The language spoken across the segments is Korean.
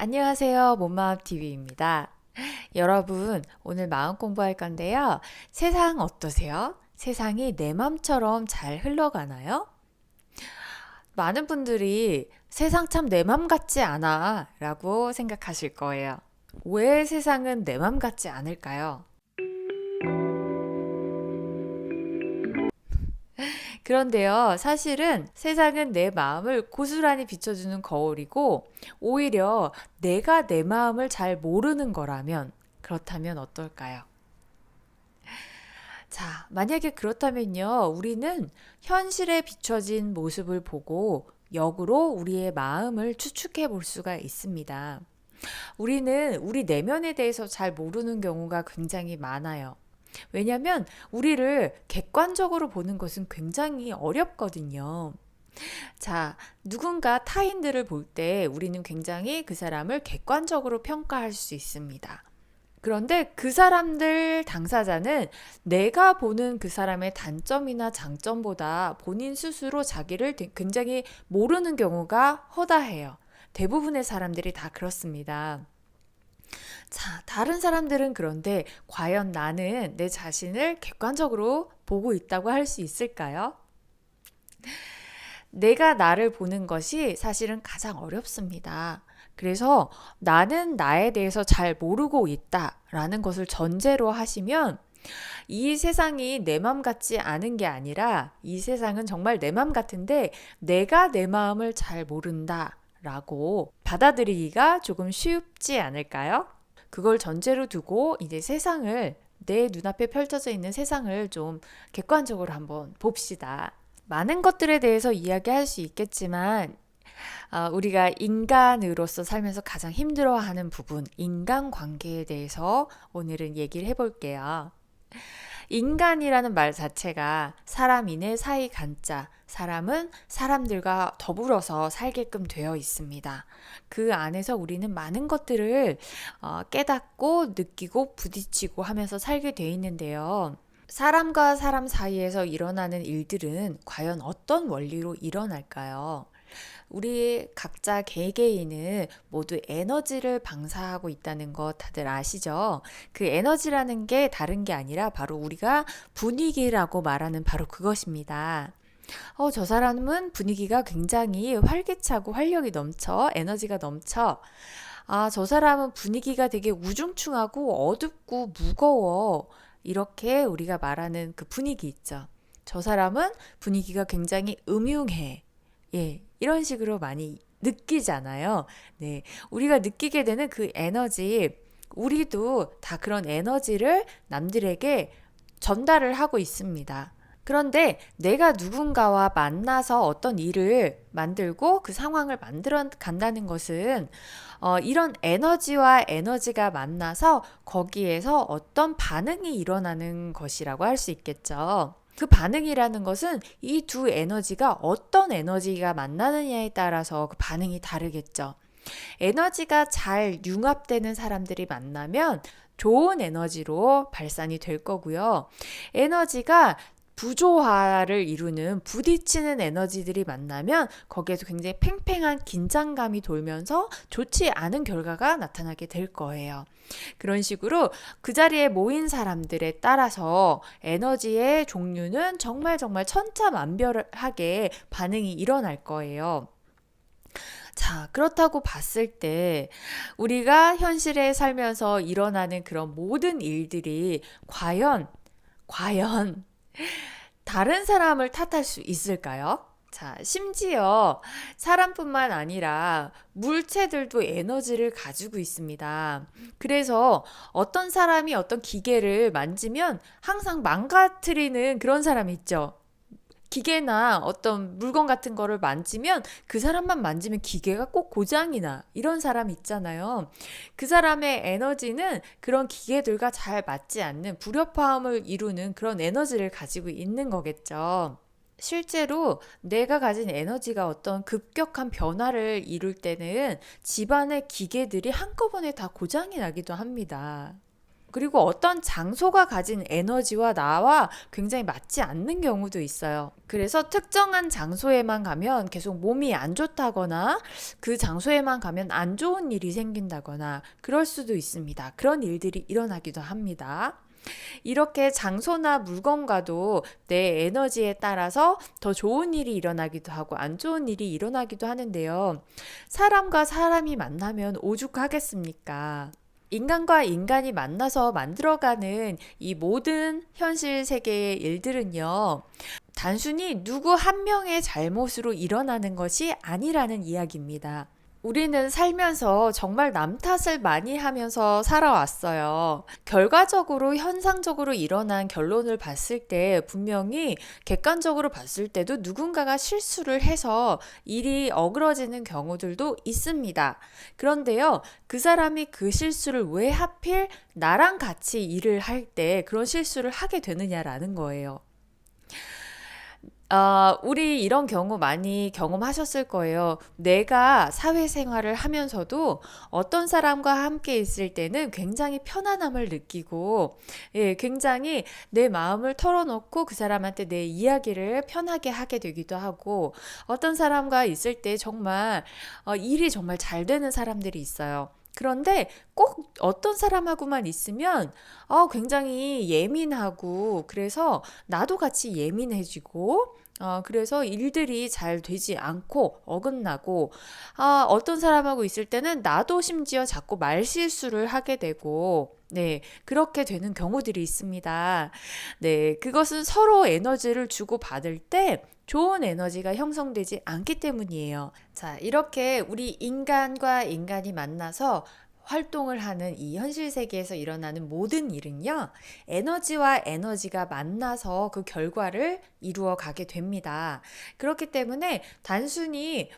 안녕하세요. 몸마음TV입니다. 여러분, 오늘 마음 공부할 건데요. 세상 어떠세요? 세상이 내 맘처럼 잘 흘러가나요? 많은 분들이 세상 참 내 맘 같지 않아 라고 생각하실 거예요. 왜 세상은 내 맘 같지 않을까요? 그런데요, 사실은 세상은 내 마음을 고스란히 비춰주는 거울이고, 오히려 내가 내 마음을 잘 모르는 거라면, 그렇다면 어떨까요? 자, 만약에 그렇다면요, 우리는 현실에 비춰진 모습을 보고 역으로 우리의 마음을 추측해 볼 수가 있습니다. 우리는 우리 내면에 대해서 잘 모르는 경우가 굉장히 많아요. 왜냐하면 우리를 객관적으로 보는 것은 굉장히 어렵거든요. 자, 누군가 타인들을 볼 때 우리는 굉장히 그 사람을 객관적으로 평가할 수 있습니다. 그런데 그 사람들 당사자는 내가 보는 그 사람의 단점이나 장점보다 본인 스스로 자기를 굉장히 모르는 경우가 허다해요. 대부분의 사람들이 다 그렇습니다. 자, 다른 사람들은 그런데 과연 나는 내 자신을 객관적으로 보고 있다고 할 수 있을까요? 내가 나를 보는 것이 사실은 가장 어렵습니다. 그래서 나는 나에 대해서 잘 모르고 있다라는 것을 전제로 하시면 이 세상이 내 맘 같지 않은 게 아니라 이 세상은 정말 내 맘 같은데 내가 내 마음을 잘 모른다라고 받아들이기가 조금 쉽지 않을까요? 그걸 전제로 두고 이제 세상을 내 눈앞에 펼쳐져 있는 세상을 좀 객관적으로 한번 봅시다. 많은 것들에 대해서 이야기할 수 있겠지만 우리가 인간으로서 살면서 가장 힘들어하는 부분, 인간관계에 대해서 오늘은 얘기를 해볼게요. 인간이라는 말 자체가 사람인의 사이 간자, 사람은 사람들과 더불어서 살게끔 되어 있습니다. 그 안에서 우리는 많은 것들을 깨닫고 느끼고 부딪히고 하면서 살게 되어 있는데요. 사람과 사람 사이에서 일어나는 일들은 과연 어떤 원리로 일어날까요? 우리 각자 개개인은 모두 에너지를 방사하고 있다는 거 다들 아시죠? 그 에너지라는 게 다른 게 아니라 바로 우리가 분위기라고 말하는 바로 그것입니다. 저 사람은 분위기가 굉장히 활기차고 활력이 넘쳐, 에너지가 넘쳐. 저 사람은 분위기가 되게 우중충하고 어둡고 무거워. 이렇게 우리가 말하는 그 분위기 있죠. 저 사람은 분위기가 굉장히 음흉해. 예, 이런 식으로 많이 느끼잖아요. 네, 우리가 느끼게 되는 그 에너지, 우리도 다 그런 에너지를 남들에게 전달을 하고 있습니다. 그런데 내가 누군가와 만나서 어떤 일을 만들고 그 상황을 만들어 간다는 것은 이런 에너지와 에너지가 만나서 거기에서 어떤 반응이 일어나는 것이라고 할 수 있겠죠. 그 반응이라는 것은 이 두 에너지가 어떤 에너지가 만나느냐에 따라서 그 반응이 다르겠죠. 에너지가 잘 융합되는 사람들이 만나면 좋은 에너지로 발산이 될 거고요. 에너지가 부조화를 이루는 부딪히는 에너지들이 만나면 거기에서 굉장히 팽팽한 긴장감이 돌면서 좋지 않은 결과가 나타나게 될 거예요. 그런 식으로 그 자리에 모인 사람들에 따라서 에너지의 종류는 정말 정말 천차만별하게 반응이 일어날 거예요. 자, 그렇다고 봤을 때 우리가 현실에 살면서 일어나는 그런 모든 일들이 과연 다른 사람을 탓할 수 있을까요? 자, 심지어 사람뿐만 아니라 물체들도 에너지를 가지고 있습니다. 그래서 어떤 사람이 어떤 기계를 만지면 항상 망가뜨리는 그런 사람이 있죠. 기계나 어떤 물건 같은 거를 만지면 그 사람만 만지면 기계가 꼭 고장이 나. 이런 사람 있잖아요. 그 사람의 에너지는 그런 기계들과 잘 맞지 않는 불협화음을 이루는 그런 에너지를 가지고 있는 거겠죠. 실제로 내가 가진 에너지가 어떤 급격한 변화를 이룰 때는 집안의 기계들이 한꺼번에 다 고장이 나기도 합니다. 그리고 어떤 장소가 가진 에너지와 나와 굉장히 맞지 않는 경우도 있어요. 그래서 특정한 장소에만 가면 계속 몸이 안 좋다거나 그 장소에만 가면 안 좋은 일이 생긴다거나 그럴 수도 있습니다. 그런 일들이 일어나기도 합니다. 이렇게 장소나 물건과도 내 에너지에 따라서 더 좋은 일이 일어나기도 하고 안 좋은 일이 일어나기도 하는데요. 사람과 사람이 만나면 오죽하겠습니까? 인간과 인간이 만나서 만들어가는 이 모든 현실 세계의 일들은요, 단순히 누구 한 명의 잘못으로 일어나는 것이 아니라는 이야기입니다. 우리는 살면서 정말 남 탓을 많이 하면서 살아왔어요. 결과적으로 현상적으로 일어난 결론을 봤을 때 분명히 객관적으로 봤을 때도 누군가가 실수를 해서 일이 어그러지는 경우들도 있습니다. 그런데요, 그 사람이 그 실수를 왜 하필 나랑 같이 일을 할 때 그런 실수를 하게 되느냐라는 거예요. 우리 이런 경우 많이 경험하셨을 거예요. 내가 사회생활을 하면서도 어떤 사람과 함께 있을 때는 굉장히 편안함을 느끼고, 예, 굉장히 내 마음을 털어놓고 그 사람한테 내 이야기를 편하게 하게 되기도 하고, 어떤 사람과 있을 때 정말 일이 정말 잘 되는 사람들이 있어요. 그런데 꼭 어떤 사람하고만 있으면 굉장히 예민하고 그래서 나도 같이 예민해지고 그래서 일들이 잘 되지 않고 어긋나고 어떤 사람하고 있을 때는 나도 심지어 자꾸 말실수를 하게 되고 네, 그렇게 되는 경우들이 있습니다. 네, 그것은 서로 에너지를 주고받을 때 좋은 에너지가 형성되지 않기 때문이에요. 자, 이렇게 우리 인간과 인간이 만나서 활동을 하는 이 현실 세계에서 일어나는 모든 일은요, 에너지와 에너지가 만나서 그 결과를 이루어 가게 됩니다. 그렇기 때문에 단순히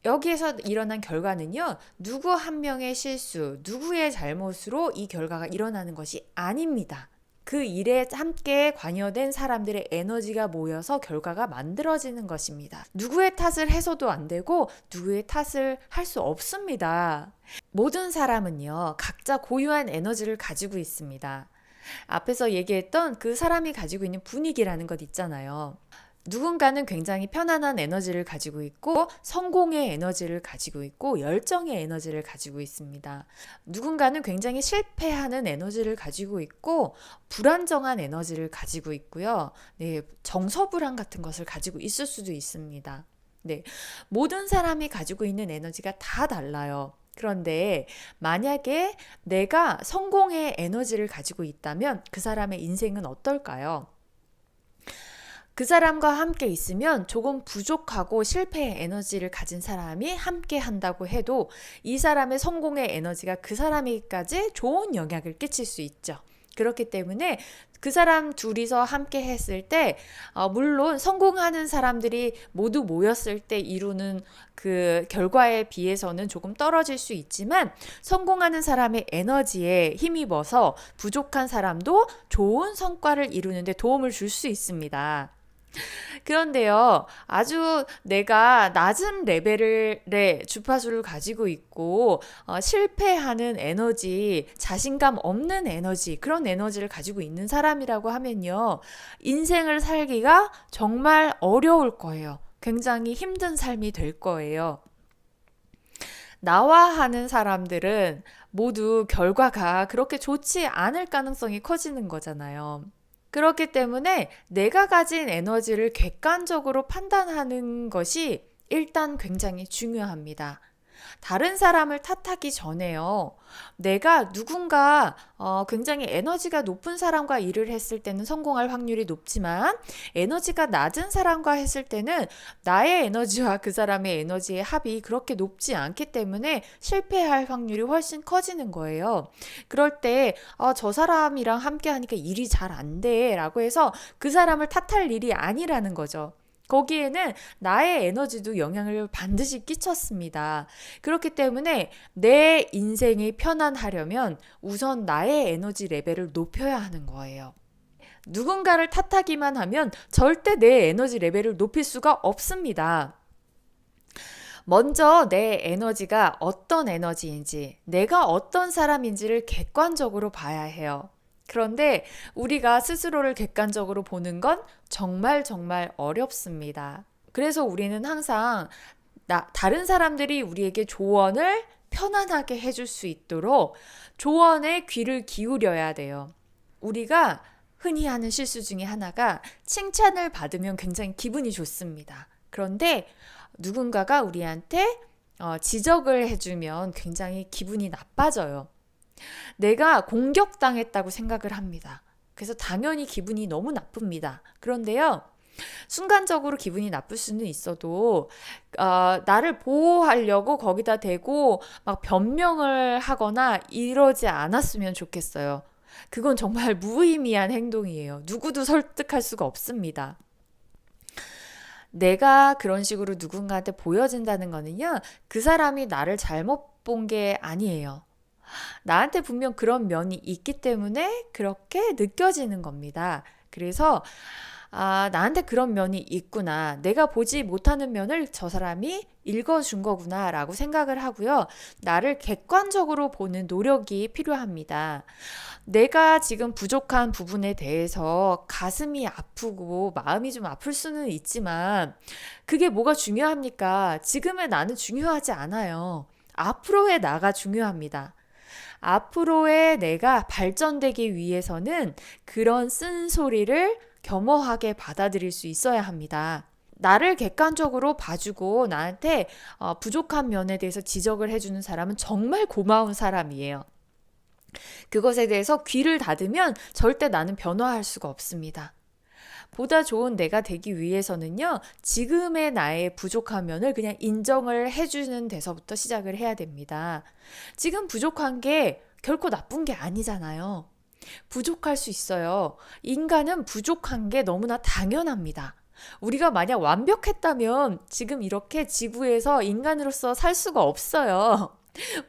여기에서 일어난 결과는요, 누구 한 명의 실수, 누구의 잘못으로 이 결과가 일어나는 것이 아닙니다. 그 일에 함께 관여된 사람들의 에너지가 모여서 결과가 만들어지는 것입니다. 누구의 탓을 해서도 안 되고 누구의 탓을 할 수 없습니다. 모든 사람은요, 각자 고유한 에너지를 가지고 있습니다. 앞에서 얘기했던 그 사람이 가지고 있는 분위기라는 것 있잖아요. 누군가는 굉장히 편안한 에너지를 가지고 있고 성공의 에너지를 가지고 있고 열정의 에너지를 가지고 있습니다. 누군가는 굉장히 실패하는 에너지를 가지고 있고 불안정한 에너지를 가지고 있고요. 네, 정서불안 같은 것을 가지고 있을 수도 있습니다. 네, 모든 사람이 가지고 있는 에너지가 다 달라요. 그런데 만약에 내가 성공의 에너지를 가지고 있다면 그 사람의 인생은 어떨까요? 그 사람과 함께 있으면 조금 부족하고 실패의 에너지를 가진 사람이 함께 한다고 해도 이 사람의 성공의 에너지가 그 사람에게까지 좋은 영향을 끼칠 수 있죠. 그렇기 때문에 그 사람 둘이서 함께 했을 때 물론 성공하는 사람들이 모두 모였을 때 이루는 그 결과에 비해서는 조금 떨어질 수 있지만 성공하는 사람의 에너지에 힘입어서 부족한 사람도 좋은 성과를 이루는 데 도움을 줄 수 있습니다. 그런데요, 아주 내가 낮은 레벨의 주파수를 가지고 있고, 실패하는 에너지, 자신감 없는 에너지, 그런 에너지를 가지고 있는 사람이라고 하면요, 인생을 살기가 정말 어려울 거예요. 굉장히 힘든 삶이 될 거예요. 나와 하는 사람들은 모두 결과가 그렇게 좋지 않을 가능성이 커지는 거잖아요. 그렇기 때문에 내가 가진 에너지를 객관적으로 판단하는 것이 일단 굉장히 중요합니다. 다른 사람을 탓하기 전에요. 내가 누군가 굉장히 에너지가 높은 사람과 일을 했을 때는 성공할 확률이 높지만 에너지가 낮은 사람과 했을 때는 나의 에너지와 그 사람의 에너지의 합이 그렇게 높지 않기 때문에 실패할 확률이 훨씬 커지는 거예요. 그럴 때 저 사람이랑 함께 하니까 일이 잘 안 돼 라고 해서 그 사람을 탓할 일이 아니라는 거죠. 거기에는 나의 에너지도 영향을 반드시 끼쳤습니다. 그렇기 때문에 내 인생이 편안하려면 우선 나의 에너지 레벨을 높여야 하는 거예요. 누군가를 탓하기만 하면 절대 내 에너지 레벨을 높일 수가 없습니다. 먼저 내 에너지가 어떤 에너지인지, 내가 어떤 사람인지를 객관적으로 봐야 해요. 그런데 우리가 스스로를 객관적으로 보는 건 정말 정말 어렵습니다. 그래서 우리는 항상 다른 사람들이 우리에게 조언을 편안하게 해줄 수 있도록 조언에 귀를 기울여야 돼요. 우리가 흔히 하는 실수 중에 하나가 칭찬을 받으면 굉장히 기분이 좋습니다. 그런데 누군가가 우리한테 지적을 해주면 굉장히 기분이 나빠져요. 내가 공격당했다고 생각을 합니다. 그래서 당연히 기분이 너무 나쁩니다. 그런데요, 순간적으로 기분이 나쁠 수는 있어도 나를 보호하려고 거기다 대고 막 변명을 하거나 이러지 않았으면 좋겠어요. 그건 정말 무의미한 행동이에요. 누구도 설득할 수가 없습니다. 내가 그런 식으로 누군가한테 보여진다는 거는요, 그 사람이 나를 잘못 본 게 아니에요. 나한테 분명 그런 면이 있기 때문에 그렇게 느껴지는 겁니다. 그래서 나한테 그런 면이 있구나. 내가 보지 못하는 면을 저 사람이 읽어준 거구나 라고 생각을 하고요. 나를 객관적으로 보는 노력이 필요합니다. 내가 지금 부족한 부분에 대해서 가슴이 아프고 마음이 좀 아플 수는 있지만 그게 뭐가 중요합니까? 지금의 나는 중요하지 않아요. 앞으로의 나가 중요합니다. 앞으로의 내가 발전되기 위해서는 그런 쓴소리를 겸허하게 받아들일 수 있어야 합니다. 나를 객관적으로 봐주고 나한테 부족한 면에 대해서 지적을 해주는 사람은 정말 고마운 사람이에요. 그것에 대해서 귀를 닫으면 절대 나는 변화할 수가 없습니다. 보다 좋은 내가 되기 위해서는요, 지금의 나의 부족한 면을 그냥 인정을 해주는 데서부터 시작을 해야 됩니다. 지금 부족한 게 결코 나쁜 게 아니잖아요. 부족할 수 있어요. 인간은 부족한 게 너무나 당연합니다. 우리가 만약 완벽했다면 지금 이렇게 지구에서 인간으로서 살 수가 없어요.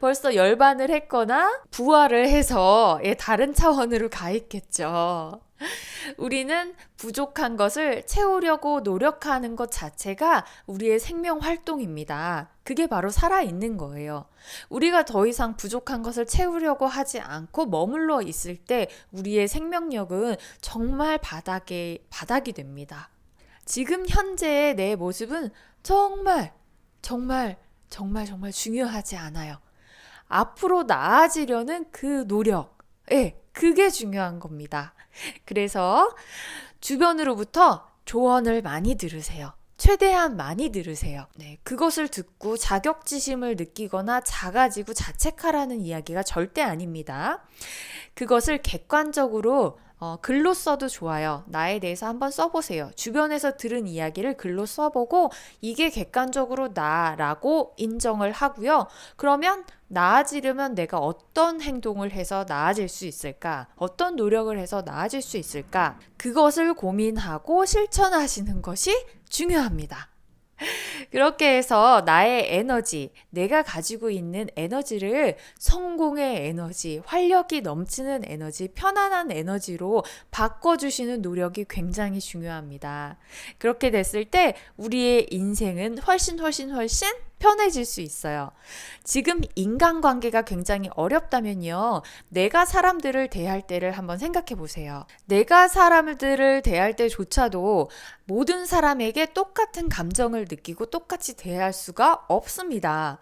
벌써 열반을 했거나 부활을 해서 다른 차원으로 가 있겠죠. 우리는 부족한 것을 채우려고 노력하는 것 자체가 우리의 생명 활동입니다. 그게 바로 살아있는 거예요. 우리가 더 이상 부족한 것을 채우려고 하지 않고 머물러 있을 때 우리의 생명력은 정말 바닥이 됩니다. 지금 현재의 내 모습은 정말 중요하지 않아요. 앞으로 나아지려는 그 노력, 그게 중요한 겁니다. 그래서 주변으로부터 조언을 많이 들으세요. 최대한 많이 들으세요. 그것을 듣고 자격지심을 느끼거나 작아지고 자책하라는 이야기가 절대 아닙니다. 그것을 객관적으로 글로 써도 좋아요. 나에 대해서 한번 써보세요. 주변에서 들은 이야기를 글로 써보고 이게 객관적으로 나라고 인정을 하고요. 그러면 나아지려면 내가 어떤 행동을 해서 나아질 수 있을까? 어떤 노력을 해서 나아질 수 있을까? 그것을 고민하고 실천하시는 것이 중요합니다. 그렇게 해서 나의 에너지, 내가 가지고 있는 에너지를 성공의 에너지, 활력이 넘치는 에너지, 편안한 에너지로 바꿔주시는 노력이 굉장히 중요합니다. 그렇게 됐을 때 우리의 인생은 훨씬 편해질 수 있어요. 지금 인간관계가 굉장히 어렵다면요. 내가 사람들을 대할 때를 한번 생각해 보세요. 내가 사람들을 대할 때조차도 모든 사람에게 똑같은 감정을 느끼고 똑같이 대할 수가 없습니다.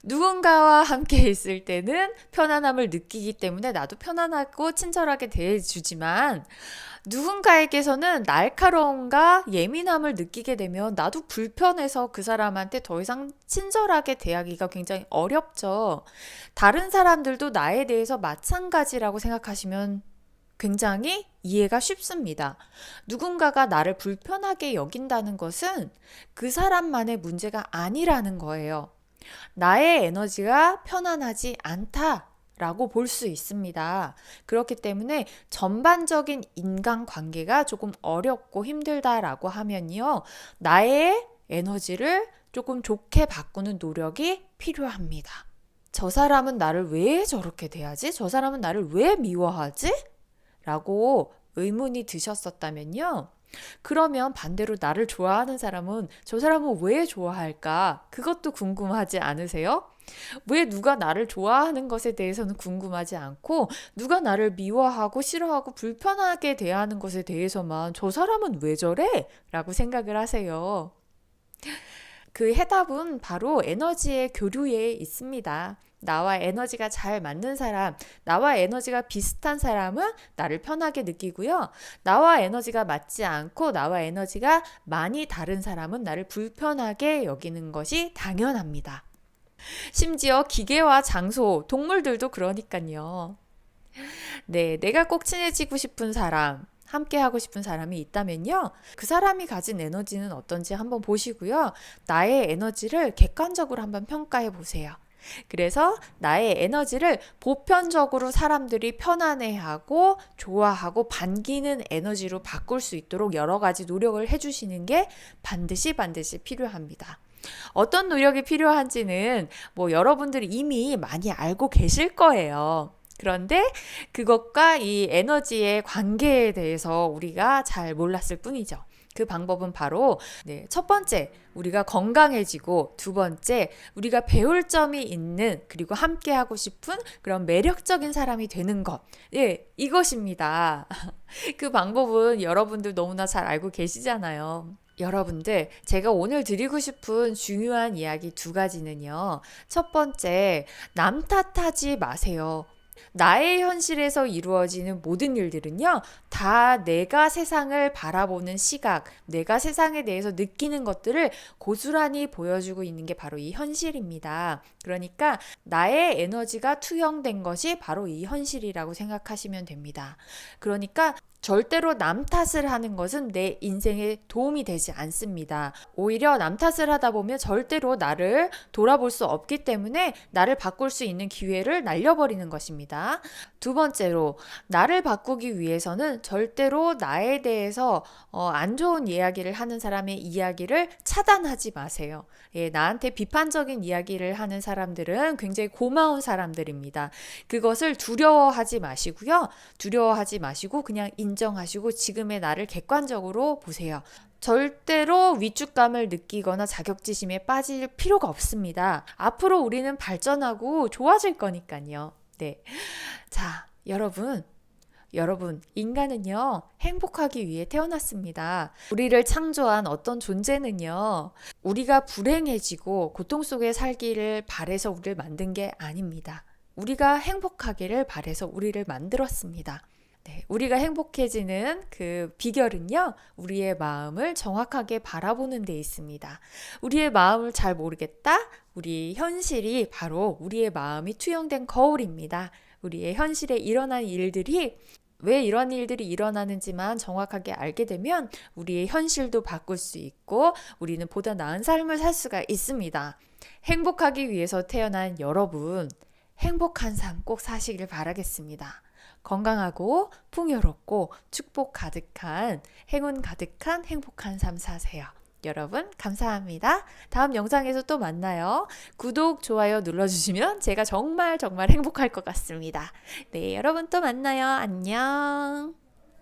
누군가와 함께 있을 때는 편안함을 느끼기 때문에 나도 편안하고 친절하게 대해주지만 누군가에게서는 날카로움과 예민함을 느끼게 되면 나도 불편해서 그 사람한테 더 이상 친절하게 대하기가 굉장히 어렵죠. 다른 사람들도 나에 대해서 마찬가지라고 생각하시면 굉장히 이해가 쉽습니다. 누군가가 나를 불편하게 여긴다는 것은 그 사람만의 문제가 아니라는 거예요. 나의 에너지가 편안하지 않다. 라고 볼 수 있습니다. 그렇기 때문에 전반적인 인간관계가 조금 어렵고 힘들다라고 하면요. 나의 에너지를 조금 좋게 바꾸는 노력이 필요합니다. 저 사람은 나를 왜 저렇게 대하지? 저 사람은 나를 왜 미워하지? 라고 의문이 드셨었다면요. 그러면 반대로 나를 좋아하는 사람은 저 사람은 왜 좋아할까? 그것도 궁금하지 않으세요? 왜 누가 나를 좋아하는 것에 대해서는 궁금하지 않고 누가 나를 미워하고 싫어하고 불편하게 대하는 것에 대해서만 저 사람은 왜 저래? 라고 생각을 하세요. 그 해답은 바로 에너지의 교류에 있습니다. 나와 에너지가 잘 맞는 사람, 나와 에너지가 비슷한 사람은 나를 편하게 느끼고요. 나와 에너지가 맞지 않고 나와 에너지가 많이 다른 사람은 나를 불편하게 여기는 것이 당연합니다. 심지어 기계와 장소, 동물들도 그러니까요. 네, 내가 꼭 친해지고 싶은 사람, 함께 하고 싶은 사람이 있다면요. 그 사람이 가진 에너지는 어떤지 한번 보시고요. 나의 에너지를 객관적으로 한번 평가해 보세요. 그래서 나의 에너지를 보편적으로 사람들이 편안해하고 좋아하고 반기는 에너지로 바꿀 수 있도록 여러 가지 노력을 해주시는 게 반드시 필요합니다. 어떤 노력이 필요한지는 여러분들이 이미 많이 알고 계실 거예요. 그런데 그것과 이 에너지의 관계에 대해서 우리가 잘 몰랐을 뿐이죠. 그 방법은 바로 첫 번째, 우리가 건강해지고 두 번째, 우리가 배울 점이 있는 그리고 함께하고 싶은 그런 매력적인 사람이 되는 것. 이것입니다. 그 방법은 여러분들 너무나 잘 알고 계시잖아요. 여러분들, 제가 오늘 드리고 싶은 중요한 이야기 두 가지는요. 첫 번째, 남 탓하지 마세요. 나의 현실에서 이루어지는 모든 일들은요, 다 내가 세상을 바라보는 시각, 내가 세상에 대해서 느끼는 것들을 고스란히 보여주고 있는 게 바로 이 현실입니다. 그러니까 나의 에너지가 투영된 것이 바로 이 현실이라고 생각하시면 됩니다. 그러니까 절대로 남 탓을 하는 것은 내 인생에 도움이 되지 않습니다. 오히려 남 탓을 하다 보면 절대로 나를 돌아볼 수 없기 때문에 나를 바꿀 수 있는 기회를 날려버리는 것입니다. 두 번째로, 나를 바꾸기 위해서는 절대로 나에 대해서 안 좋은 이야기를 하는 사람의 이야기를 차단하지 마세요. 나한테 비판적인 이야기를 하는 사람들은 굉장히 고마운 사람들입니다. 그것을 두려워하지 마시고요. 두려워하지 마시고 그냥 인정하시고 지금의 나를 객관적으로 보세요. 절대로 위축감을 느끼거나 자격지심에 빠질 필요가 없습니다. 앞으로 우리는 발전하고 좋아질 거니까요. 네. 자, 여러분, 인간은요, 행복하기 위해 태어났습니다. 우리를 창조한 어떤 존재는요, 우리가 불행해지고 고통 속에 살기를 바래서 우리를 만든 게 아닙니다. 우리가 행복하기를 바래서 우리를 만들었습니다. 네, 우리가 행복해지는 그 비결은요, 우리의 마음을 정확하게 바라보는 데 있습니다. 우리의 마음을 잘 모르겠다? 우리 현실이 바로 우리의 마음이 투영된 거울입니다. 우리의 현실에 일어난 일들이 왜 이런 일들이 일어나는지만 정확하게 알게 되면 우리의 현실도 바꿀 수 있고 우리는 보다 나은 삶을 살 수가 있습니다. 행복하기 위해서 태어난 여러분, 행복한 삶 꼭 사시길 바라겠습니다. 건강하고 풍요롭고 축복 가득한 행운 가득한 행복한 삶 사세요. 여러분 감사합니다. 다음 영상에서 또 만나요. 구독, 좋아요 눌러주시면 제가 정말 행복할 것 같습니다. 네, 여러분 또 만나요. 안녕.